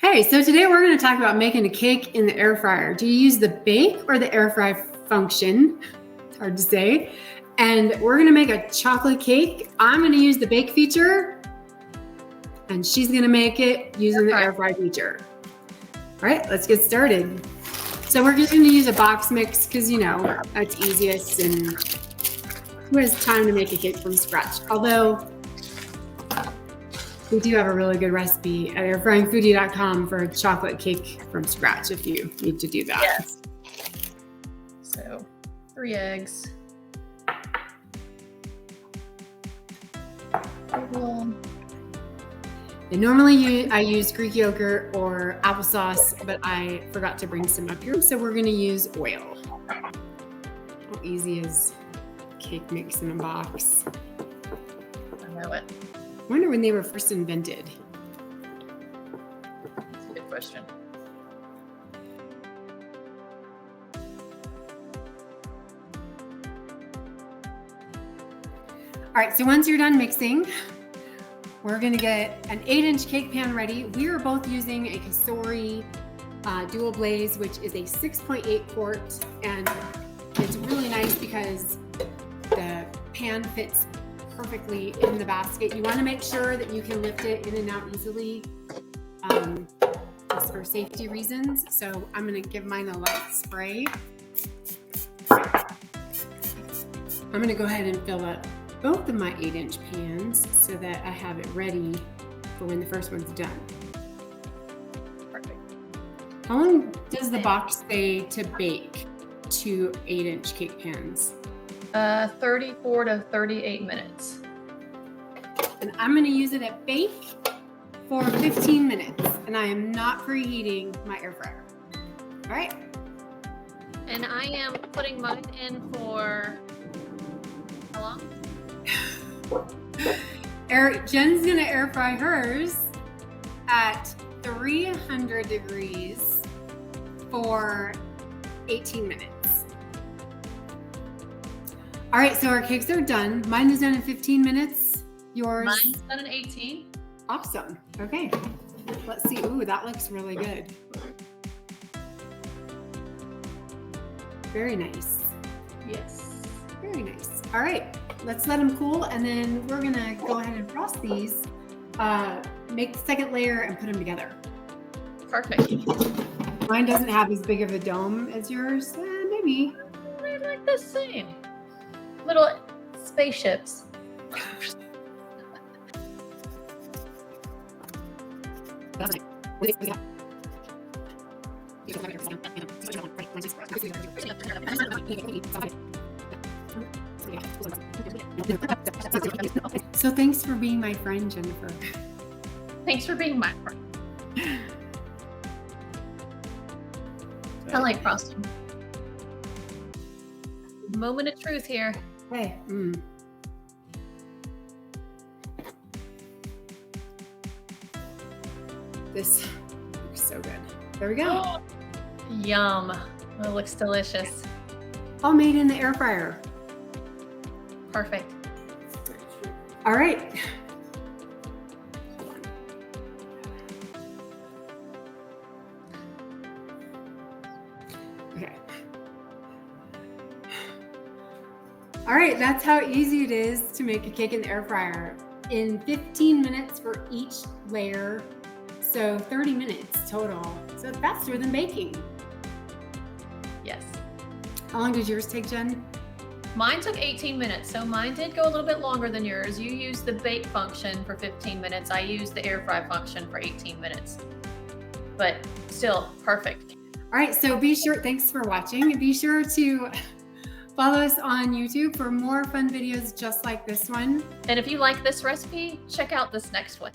Hey, so today we're going to talk about making a cake in the air fryer. Do you use the bake or the air fry function? It's hard to say. And we're going to make a chocolate cake. I'm going to use the bake feature, and she's going to make it using the air fry feature. All right, let's get started. So we're just going to use a box mix because, you know, that's easiest, and who has time to make a cake from scratch? Although we do have a really good recipe at airfryingfoodie.com for a chocolate cake from scratch if you need to do that. Yes. So 3 eggs. And normally I use Greek yogurt or applesauce, but I forgot to bring some up here. So we're going to use oil. How easy is cake mix in a box? I know it. I wonder when they were first invented. That's a good question. All right, so once you're done mixing, we're gonna get an 8-inch cake pan ready. We are both using a Kasori dual blaze, which is a 6.8 quart, and it's really nice because the pan fits perfectly in the basket. You want to make sure that you can lift it in and out easily, just for safety reasons. So I'm going to give mine a light spray. I'm going to go ahead and fill up both of my 8-inch pans so that I have it ready for when the first one's done. Perfect. How long does the box say to bake 2 8-inch cake pans? 34 to 38 minutes. And I'm going to use it at bake for 15 minutes. And I am not preheating my air fryer. All right. And I am putting mine in for how long? Jen's going to air fry hers at 300 degrees for 18 minutes. All right, so our cakes are done. Mine is done in 15 minutes. Yours? Mine's done in 18. Awesome. Okay. Let's see. Ooh, that looks really good. Very nice. Yes. Very nice. All right, let's let them cool, and then we're gonna go ahead and frost these, make the second layer, and put them together. Perfect. Mine doesn't have as big of a dome as yours. Maybe. They're like the same. Little spaceships. So thanks for being my friend, Jennifer. Thanks for being my friend. I like frosting. Moment of truth here. Hey. This looks so good. There we go. Yum. It looks delicious. All made in the air fryer. Perfect. All right. Okay. All right, that's how easy it is to make a cake in the air fryer. In 15 minutes for each layer, so 30 minutes total. So it's faster than baking. Yes. How long did yours take, Jen? Mine took 18 minutes, so mine did go a little bit longer than yours. You used the bake function for 15 minutes. I used the air fry function for 18 minutes. But still, perfect. All right, so be sure, thanks for watching. Be sure to follow us on YouTube for more fun videos just like this one. And if you like this recipe, check out this next one.